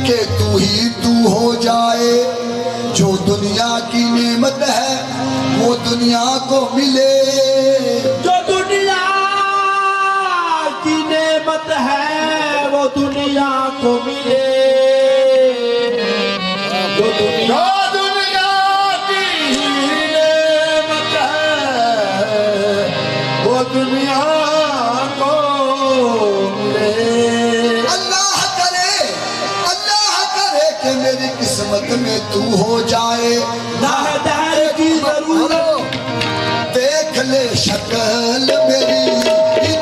कि तू ही तू हो जाए। जो दुनिया की नेमत है वो दुनिया को मिले, जो दुनिया की नेमत है वो दुनिया को मिले, जो दुनिया की नेमत है वो दुनिया को मिले। अल्लाह करे कि मेरी किस्मत में तू हो जाए। दाहदार की जरूरत देख ले शक्ल मेरी,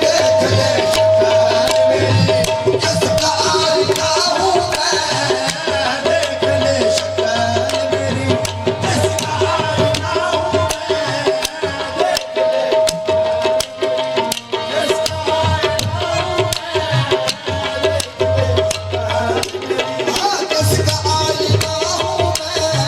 देख ले शक्ल मेरी, किसका आईना हूँ मैं। देख ले शक्ल मेरी, किसका आईना हूँ मैं। देख ले किसका आईना हूँ मैं। हाँ, किसका आईना हूँ मैं।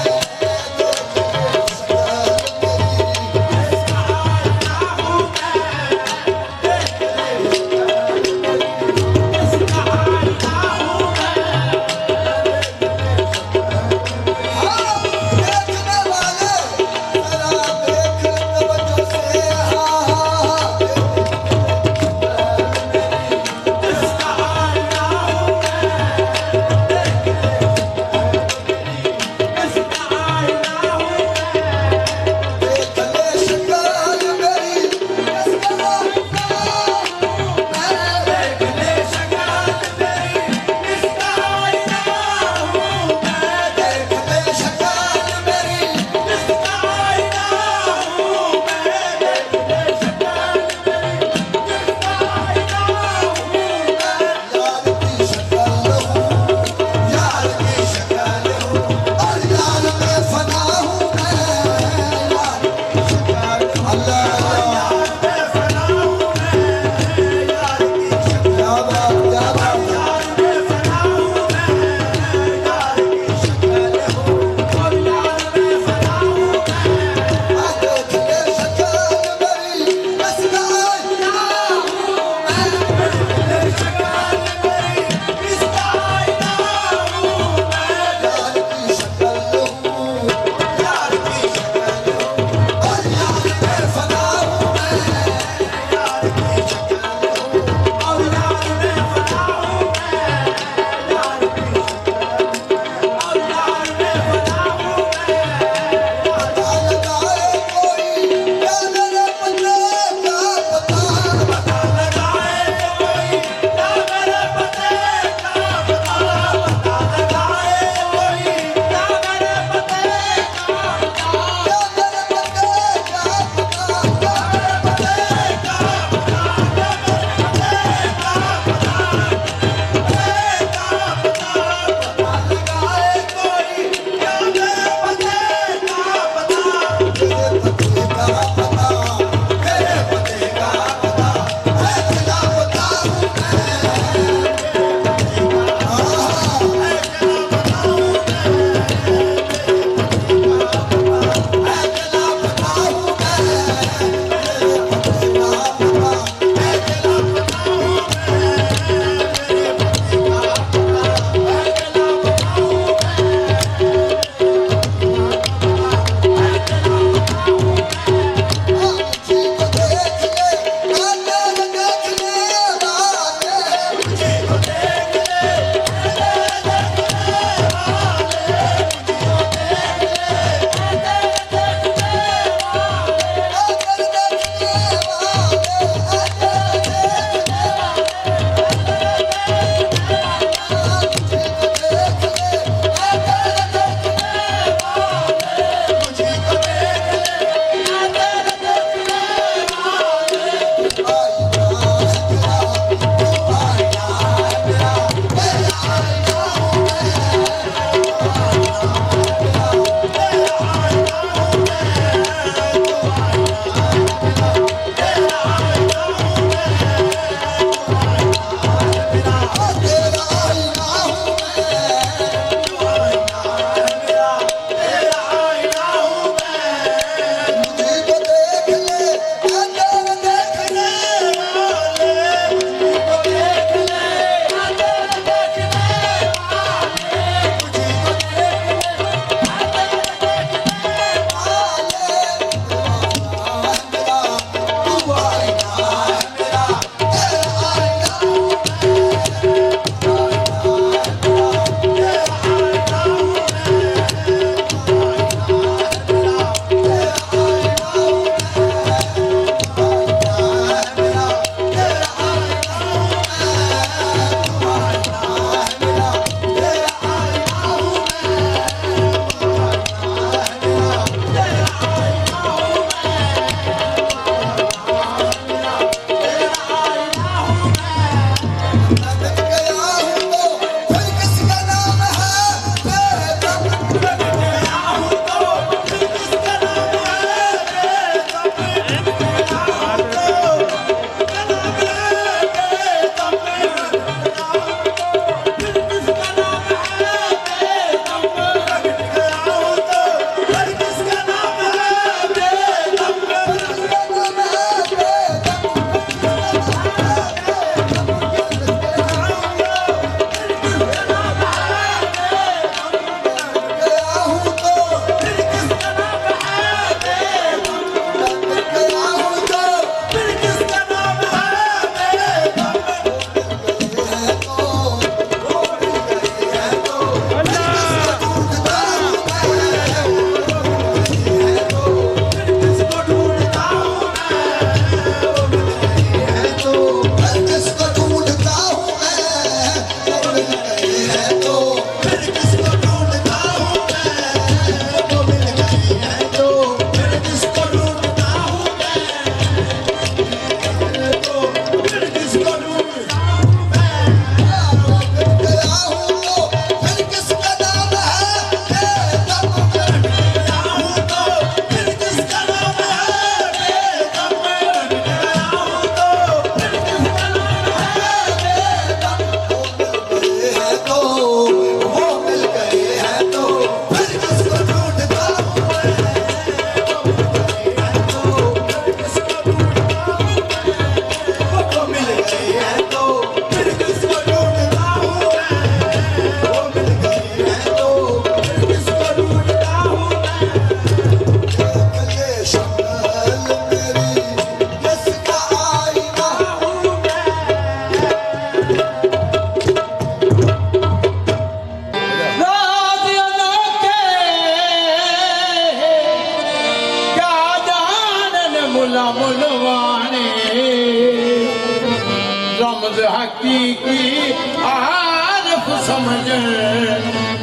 हकीकी आरफ समझ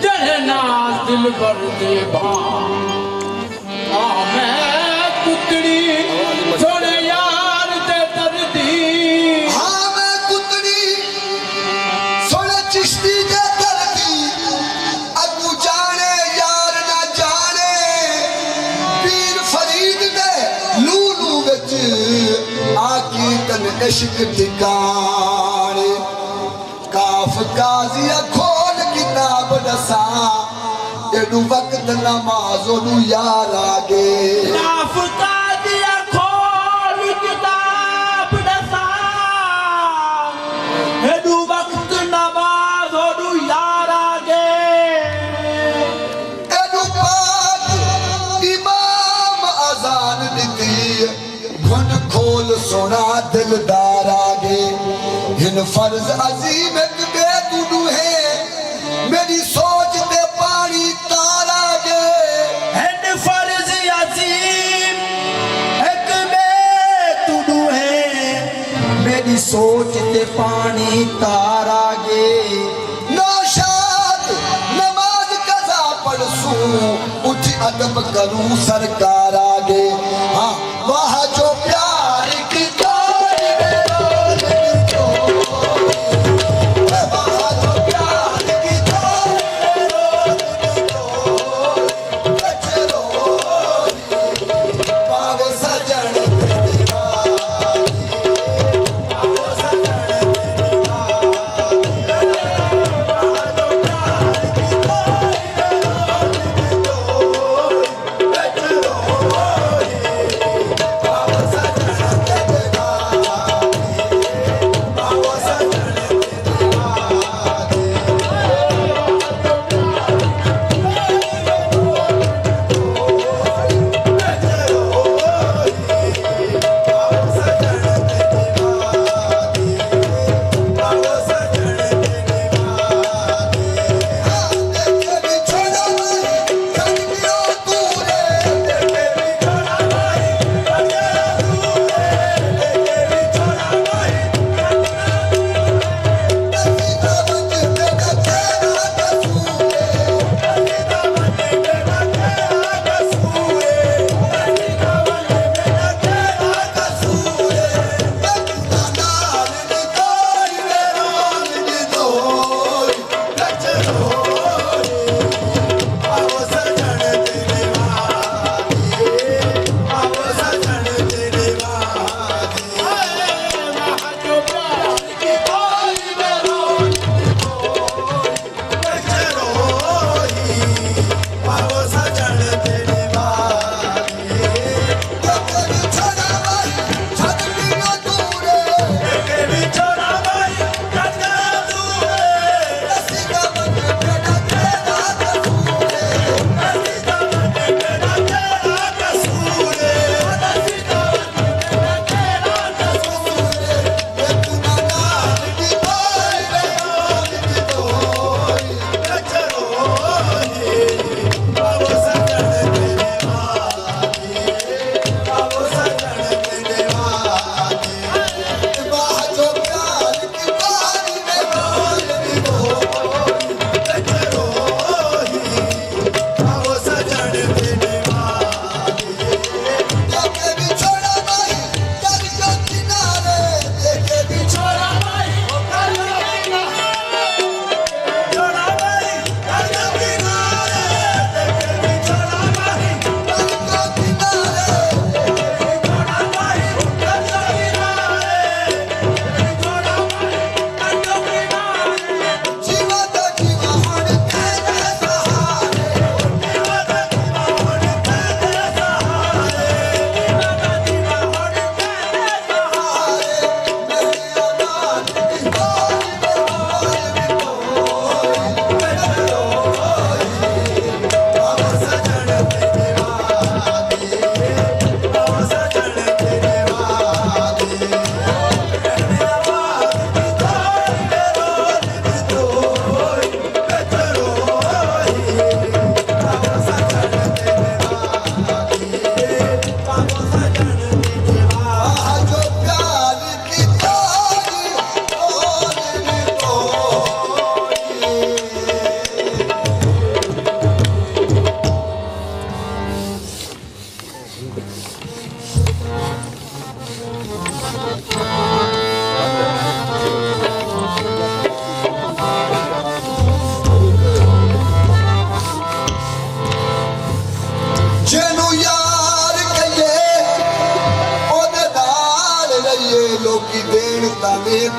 जड़े नाज दिल भर दे भा आ मैं कुतड़ी छोड़े यार दे दर्दी हाँ मैं कुतड़ी सोने चिश्ती दे दर्दी अगू जाने यार ना जाने पीर फरीद दे लूलू विच आकी तन इश्क ठिकाने काफ काजिया खोल किताब दसा एडू वक्त नमाज ओडू यार आगे नाफता दिया खोल किताब दसा हेडू वक्त नमाज होडू यार आगे एडू पाक इमाम अजान दी घुन खोल सोना दिलदार आगे हिन फर्ज अजीम एक बेतुडू है मेरी सोच ते पानी तार आगे हेड फर्ज अजीम एक बेतुडू है मेरी सोच ते पानी तार आगे नौशाद नमाज कजा पढ़सूं उठ अदब करूं सरकार आगे हाँ वाह जो प्यार की तोड़ी में रोज की वाह जो प्यार की तोड़ी में रोज की कचरो पाव सजन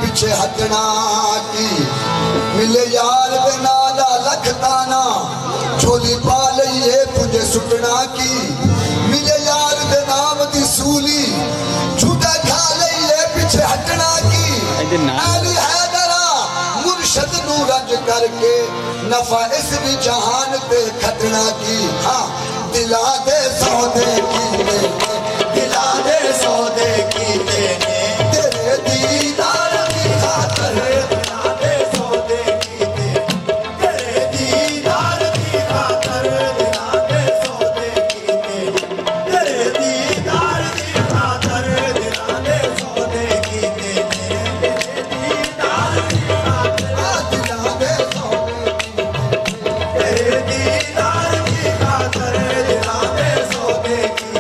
पिछे हटना की मिले यार दे नाल लखताना झोली पा लईए तुझे सुटना की मिले यार दे नाम दी सूली झूठा खा लईए पिछे हटना की अली हैदरा मुर्शद नू रज करके नफा इस भी जहान पे खतना की हाँ दिला दे सौदे की दिला दे सौदे की तेरे दीदार की खातर दिला दे सौदे की तेरे दीदार की खातर दिला दे सौदे की तेरे दीदार की खातर दिला दे सौदे की तेरे दीदार की खातर दिला दे सौदे की तेरे दीदार की खातर दिला दे सौदे की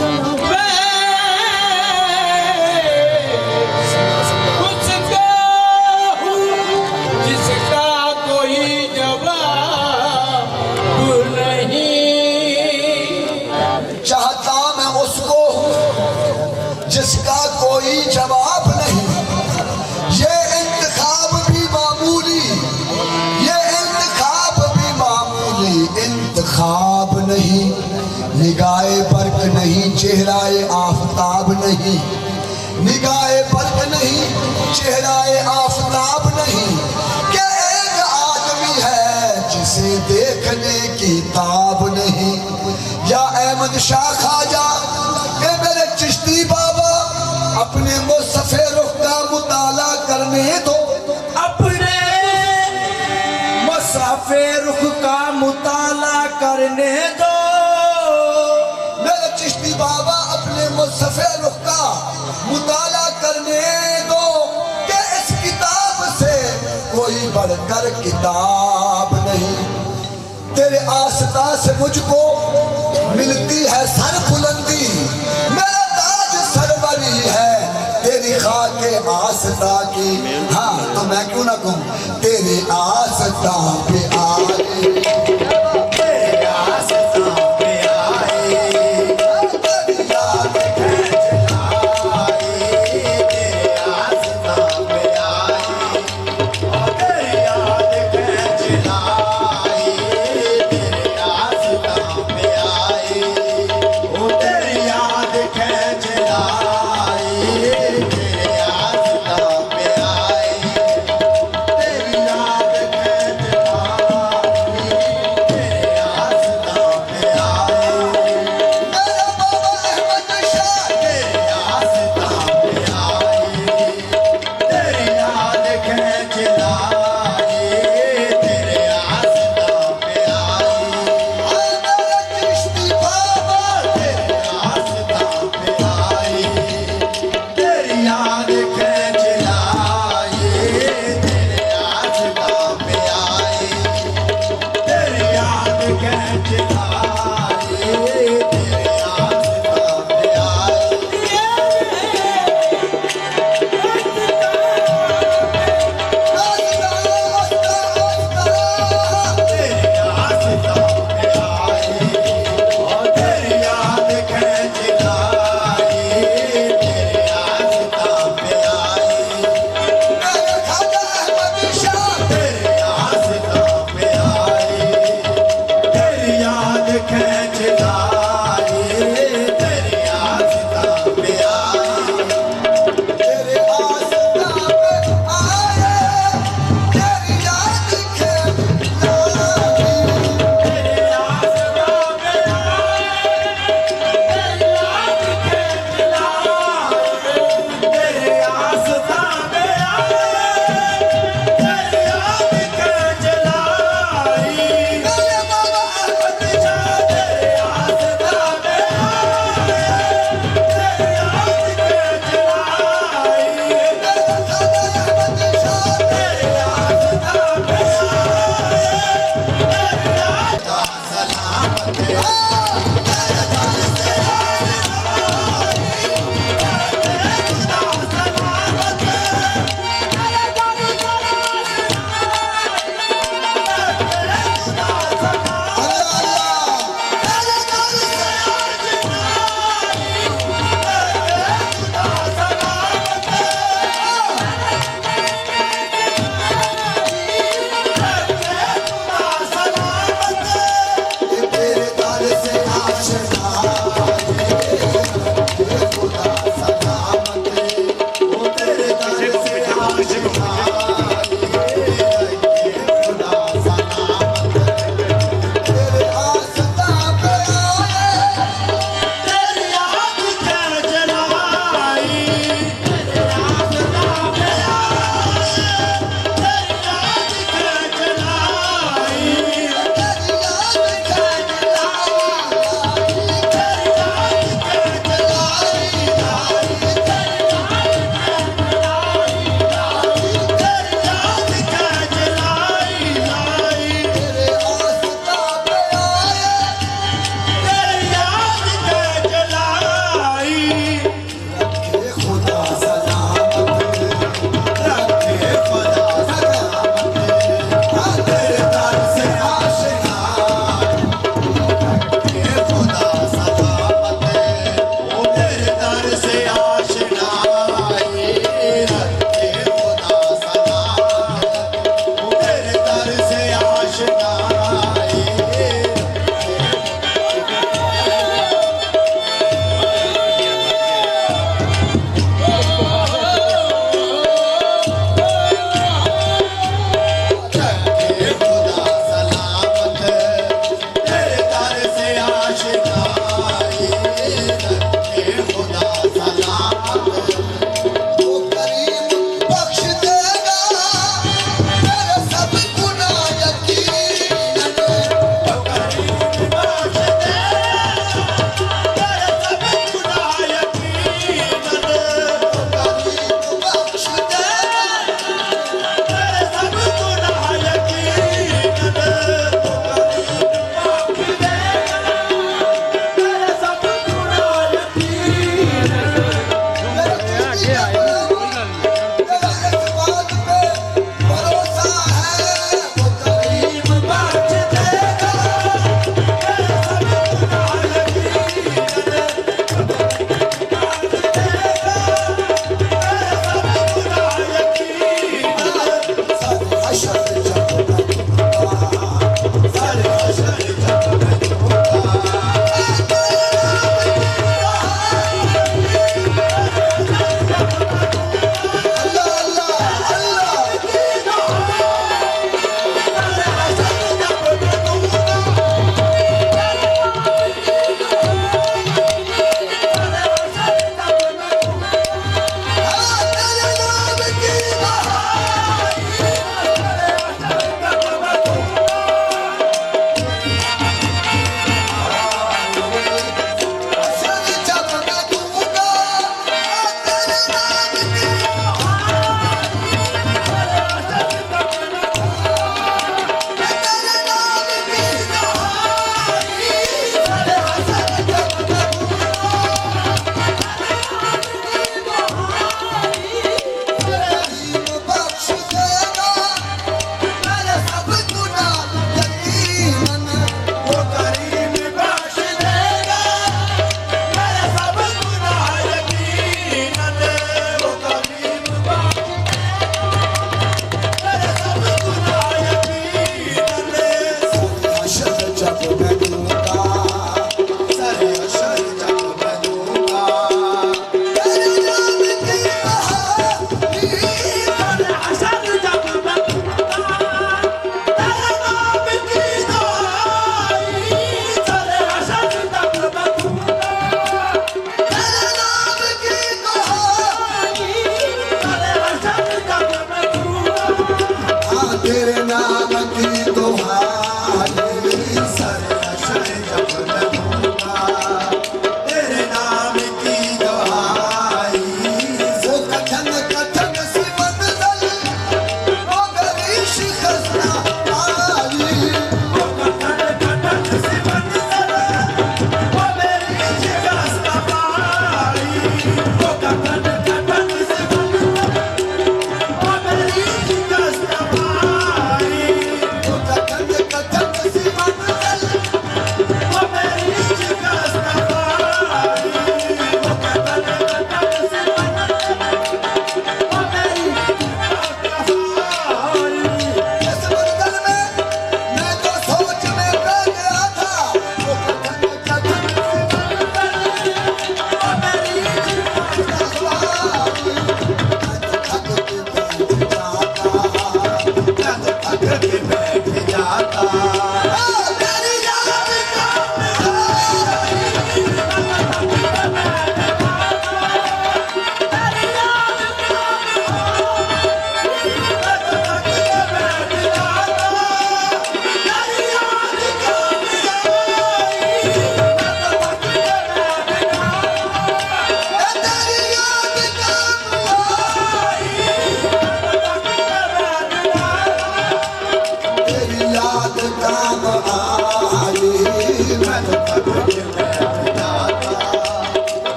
उसका हूँ जिसका कोई जवाब नहीं। चाहता मैं उसको जिसका कोई जवाब नहीं। ये इंतखाब भी मामूली, ये इंतखाब भी मामूली इंतखाब नहीं। निगाहे बर्क नहीं, चेहराए आफताब नहीं। निगाहे बर्क नहीं, चेहराए आफताब नहीं। क्या एक आदमी है जिसे देखने की ताब नहीं। या अहमद शाह ख्वाजा के मेरे चिश्ती बाबा, अपने मुसफ़े रुख का मुताला करने दो। अपने मुसाफे रुख का मुताला करने दो। मेरे चिश्ती बाबा अपने मुसफ़े रुख का मुताला करने दो। कि इस किताब से कोई बढ़कर किताब नहीं। तेरे आस्था से मुझको मिलती है सर बुलंदी। मेरा ताज सरवरी है तेरी खाके आस्था की। हाँ तो मैं क्यों ना कहूँ तेरे आस्था पे आए।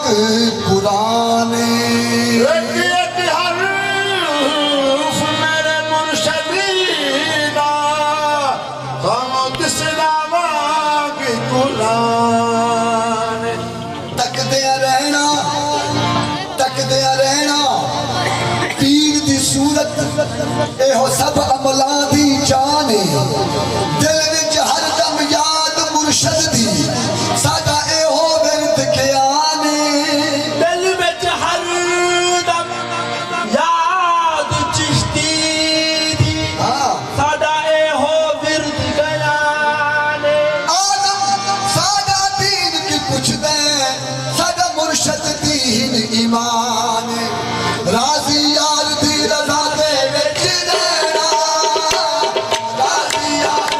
पुराने एक हरूफ मेरे मुर्शदीदा हम किस नामा की कुरान तकदे रहना पीर दी सूरत एहो सब अमलां दी जान दिल विच हरदम याद मुर्शद दी साडा एहो विरद ख्याने दिल विच हरदम याद चिश्ती दी साडा एहो विरद ख्याने आदम साडा दीन की पुछदे साडा मुर्शद दीन ईमान राजी यार दी रज़ा दे विच रहना राजी यार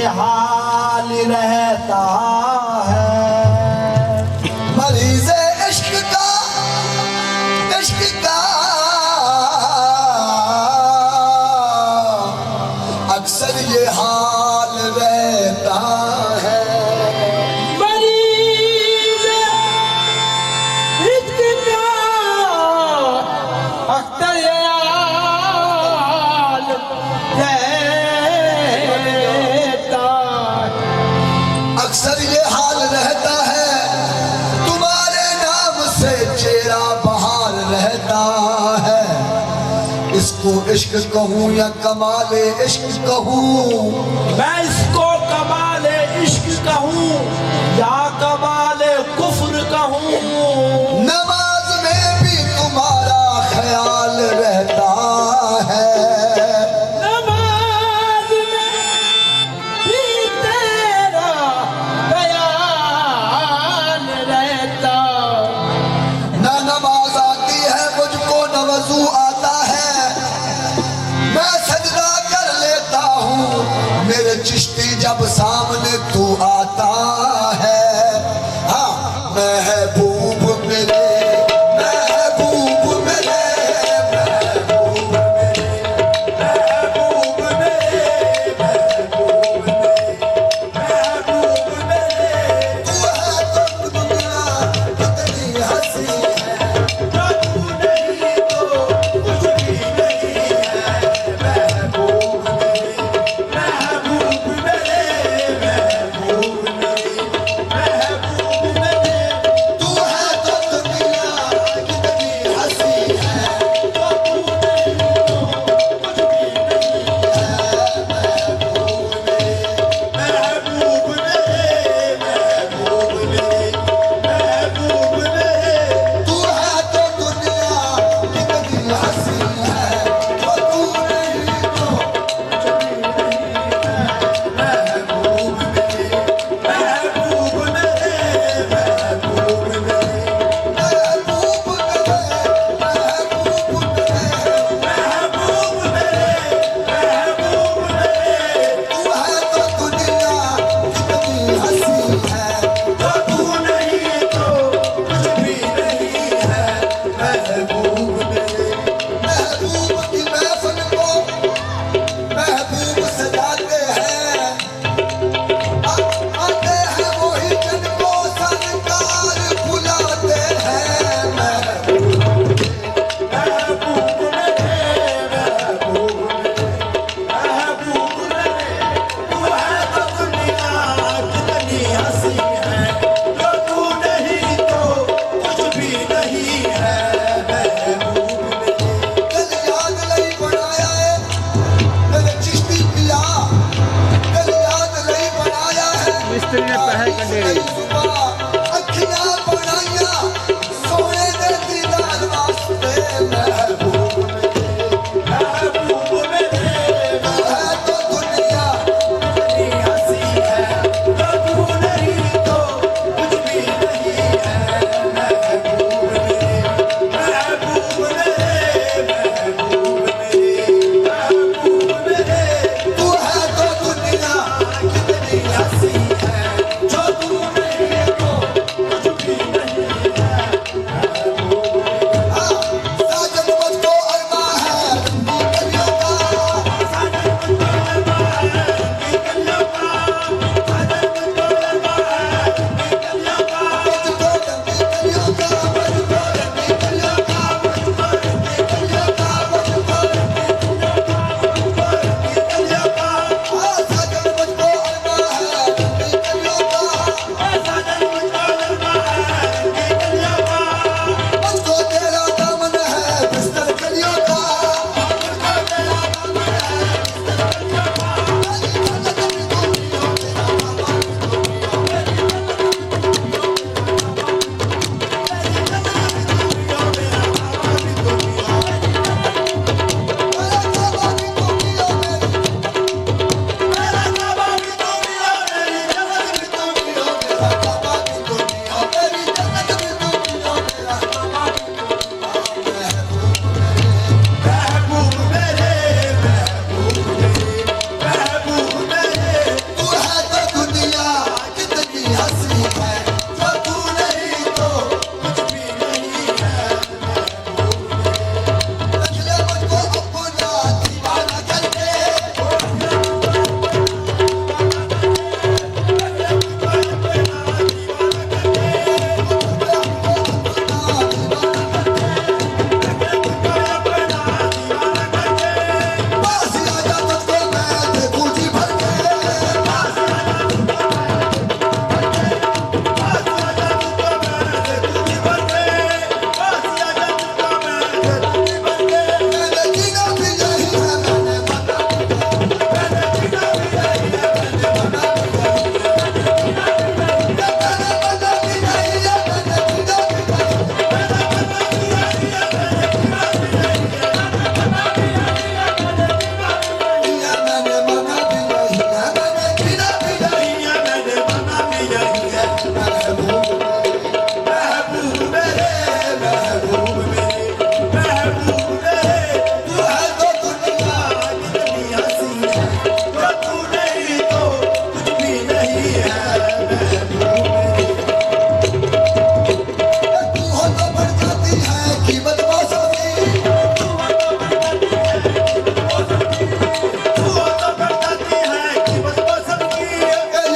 ये हाल रहता है। मरीज़ इश्क का अक्सर ये हाल रहता है। मरीज़ इश्क का अक्सर ये हाल रहता है। अक्सर ये हाल रहता है, तुम्हारे नाम से चेहरा बहार रहता है। इसको इश्क कहूँ या कमाले इश्क कहूँ, मैं इसको कमाले इश्क कहूँ या कमाले कुफ्र कहूँ। नमाज में भी तुम्हारा ख्याल रहता है। नमाज में भी तेरा ख्याल रहता। ना नमाज आती है मुझको न वजू आता है, मैं सजदा कर लेता हूँ मेरे चिश्ती जब सामने तू आता है। हाँ, महबूब मेरे, महबूब मेरे, महबूब मेरे, महबूब मेरे, तू है तो दुनिया कितनी हंसी है, तू नहीं तो कुछ भी नहीं है। महबूब मेरे, महबूब मेरे,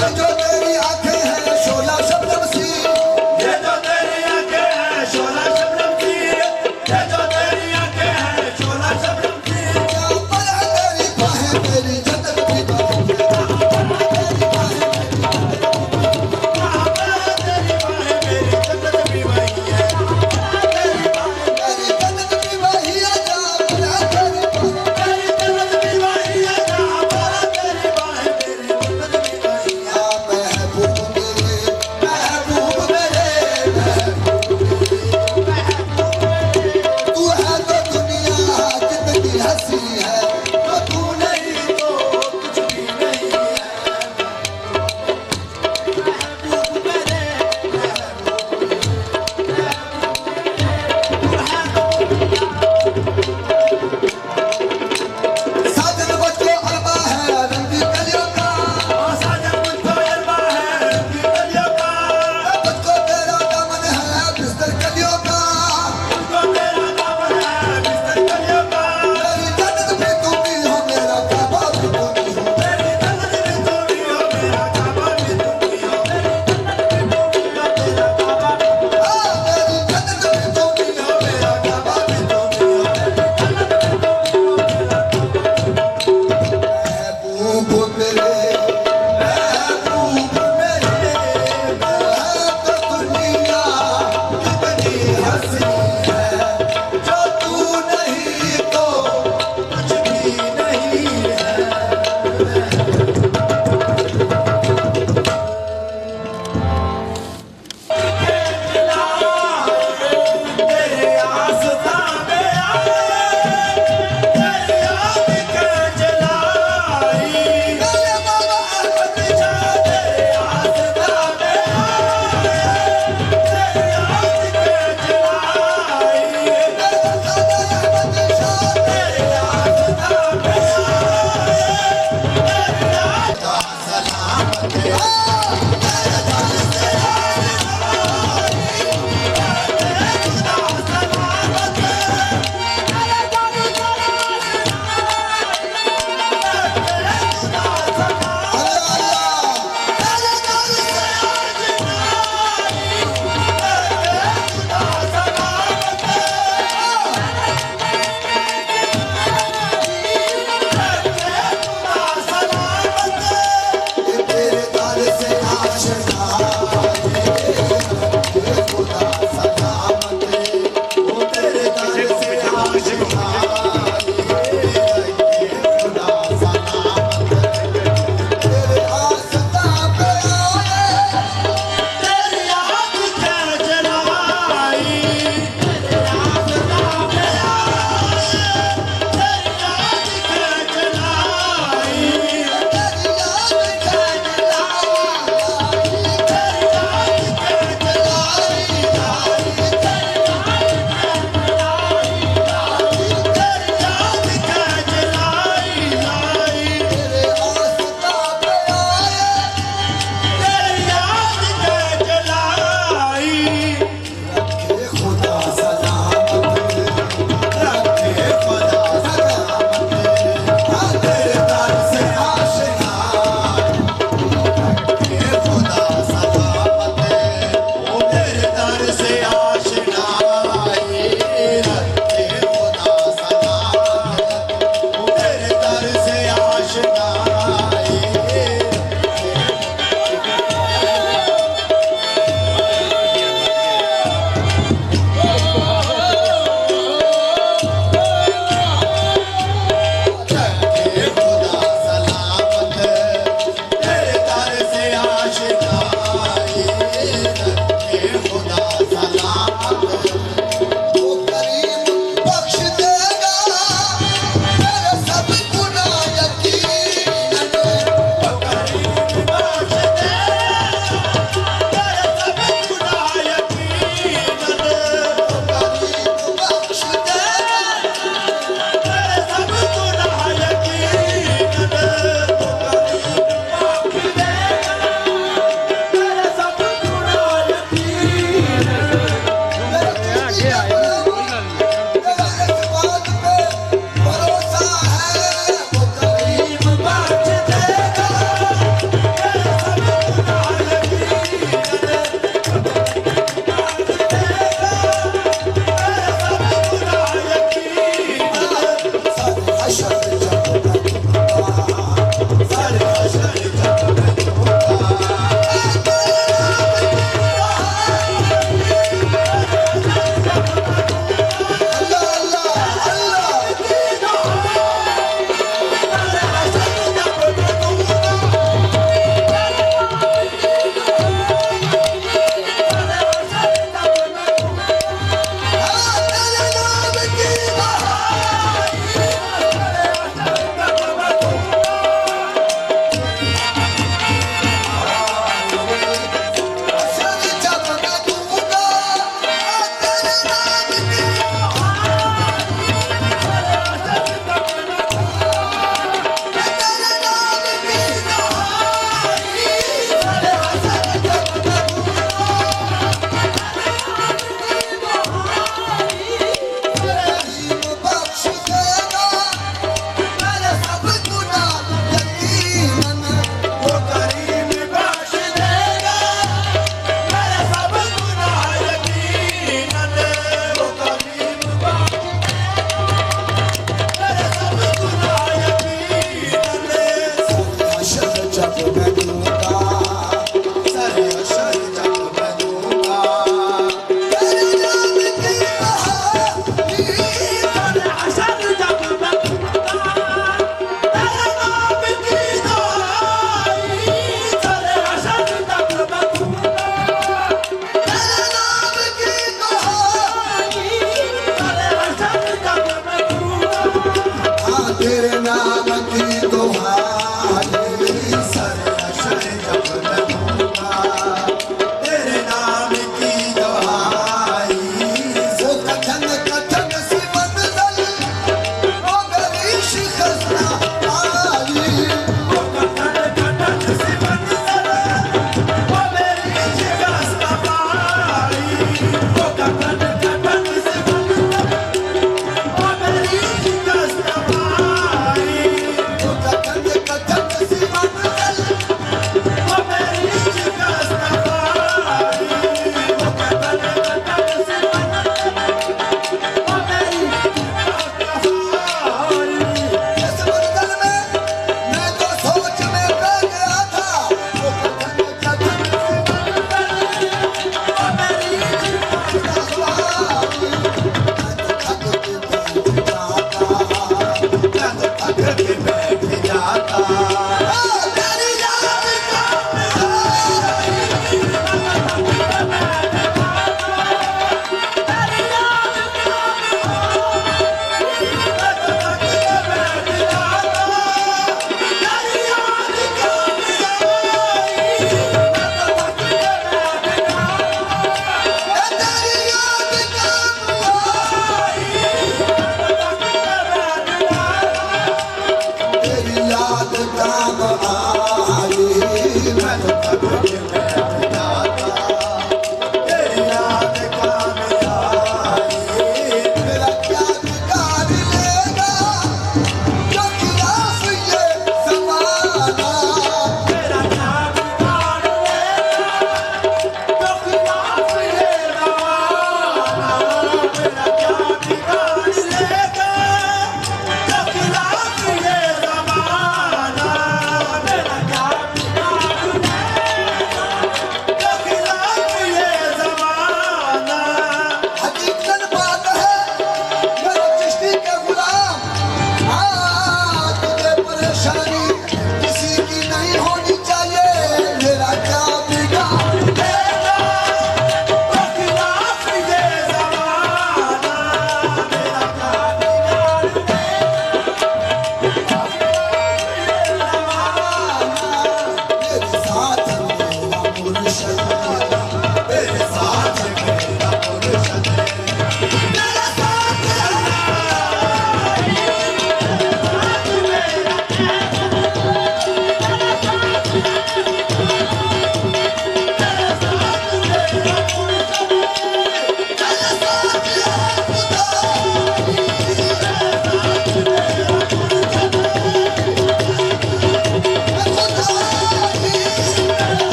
ये जो तेरी आंखें हैं शोला शबनम सी, ये जो तेरी आंखें हैं शोला शबनम सी, ये जो तेरी आंखें हैं शोला शबनम सी। क्या परा तेरी बाहें मेरी जन्नत की बाहें, तेरी बाहें मेरी जन्नत भी वही है, तेरी बाहें मेरी जन्नत की वही आजा परा तेरी बाहें, तेरी जन्नत भी वही है, जहाँ पर तेरी बाहें मेरी जन्नत भी वही है। आ महबूब मेरे, महबूब मेरे, तू है तो दुनिया कितनी हंसी है, तो तू नहीं तो कुछ भी नहीं है। साजन बच्चों अरबा है रंगी कलियों का, और साजन मुझको अरबा है रंगी कलियों का, मुझको तेरा दामन है बिस्तर कलियों का, मुझको तेरा दामन है बिस्तर कलियों का। मेरी जन्नत भी तू भी हो मेरा काबा भी तू भी हो, तेरी जन्नत भी तू भी हो, मेरा काबा भी तू भी हो, मेरी जन्नत भी तू भी हो, तेरा काबा भी तू भी हो, मेरी जन्नत भी तू भी हो मेरा काबा भी तू भी हो। महबूब मेरे, महबूब मेरे, है तो दुनिया कितनी हंसी है, जो तू नहीं तो कुछ भी नहीं है। तेरे आस्था में आए, तेरी याद के जलाई, मेरे बाबा अहमद तेरे आस्था में आए, तेरी याद के जलाई, मेरे दादा अहमद शाह, तेरे आस्था में आए, तेरी याद तेरे दाल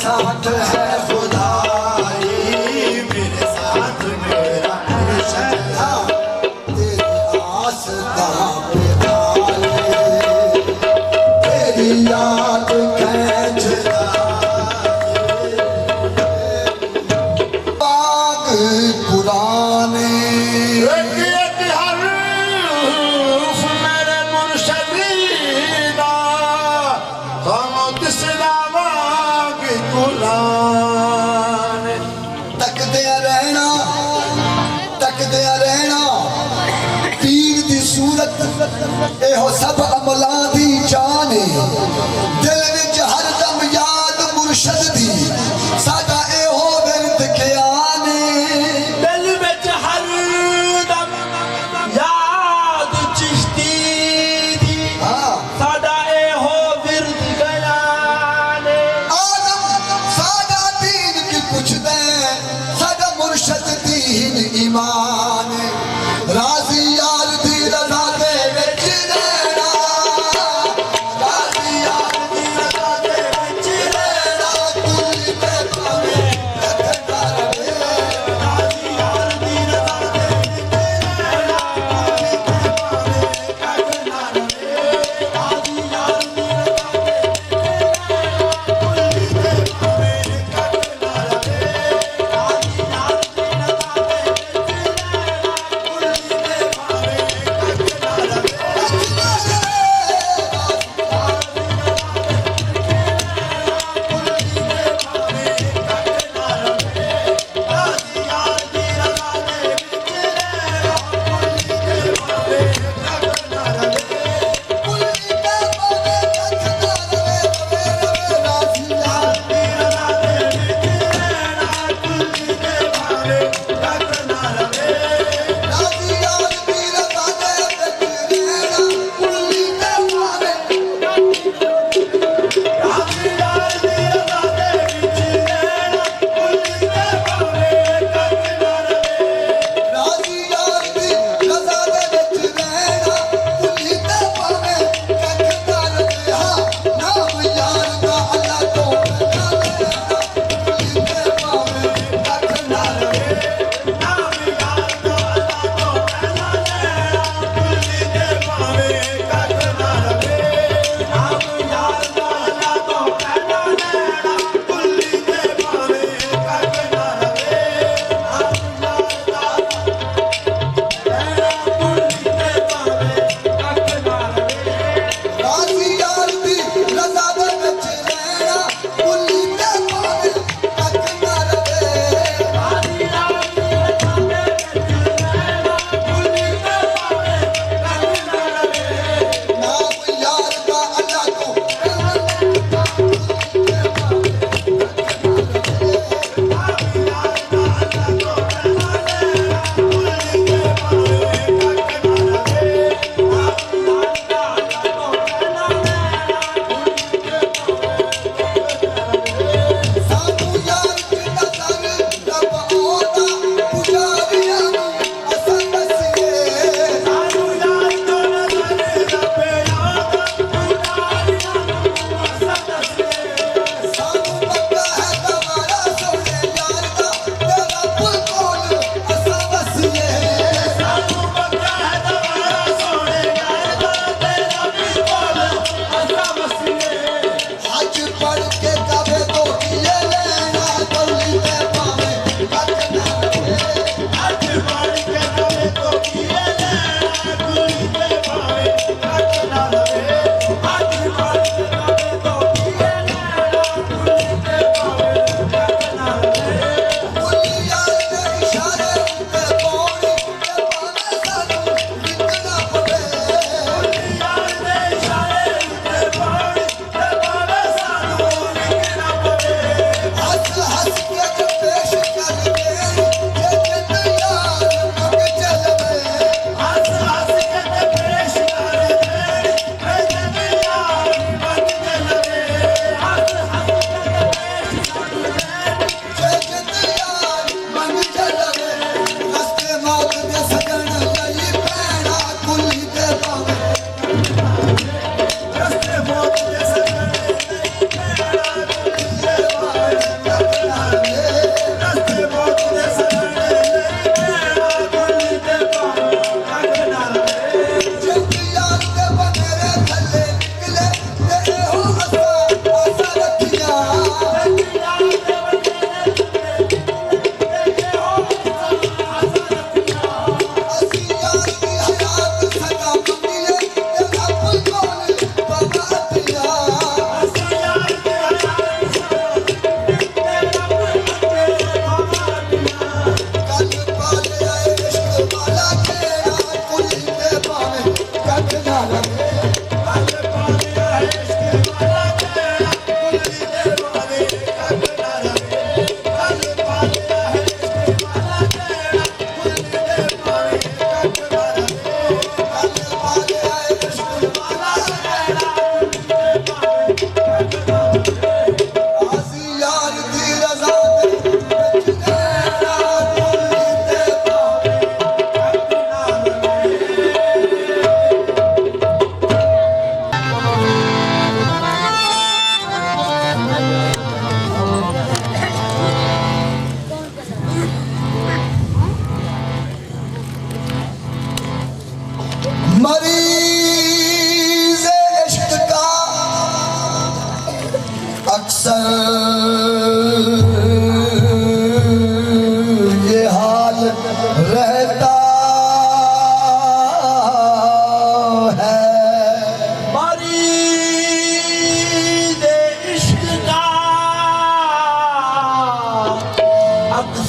साथ है खुदाई, मेरे साथ मेरा मुर्शिद हाँ, तेरी आस्था पे आए, तेरी याद खींच बाग पुराने एक एक हरूफ मेरे मुर्शिदा हम तिसरा बाग कुरान तकदे रहना पीर दी सूरत एहो सब अमलां दी जाने, दिल विच हर दम याद मुर्शद दी साडा एहो विरद ख्याने, दिल विच हर दम याद चिश्ती दी हाँ साडा एहो विरद गयाने। आदम साडा दीन की पुछदे, साडा मुर्शद दीन ईमान, राजी यार दी रज़ा दे विच रहना,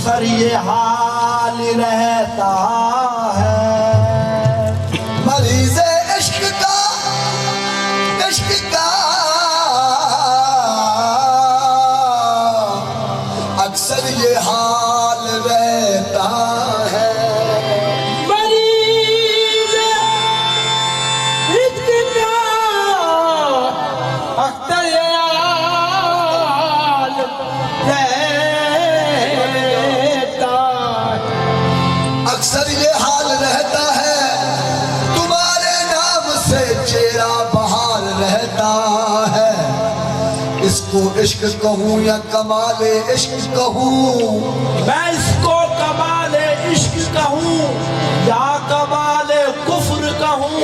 अक्सर ये हाल रहता है। मरीज इश्क का अक्सर ये हाल रहता है। मरीज़ इश्क का अक्सर ये हाल रहता है। अक्सर ये हाल रहता है, तुम्हारे नाम से चेहरा बहार रहता है। इसको इश्क कहूँ या कमाले इश्क कहूँ, मैं इसको कमाले इश्क कहूँ या कमाले कुफ्र कहूँ।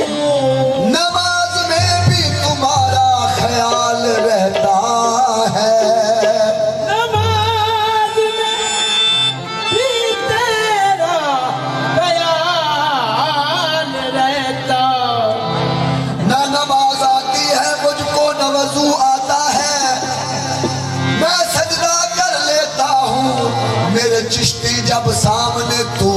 नमाज में भी तुम्हारा ख्याल रहता है। नमाज में भी तेरा ख्याल रहता। न नमाज आती है मुझको न वजू आता है, मैं सजदा कर लेता हूँ मेरे चिश्ती जब सामने तू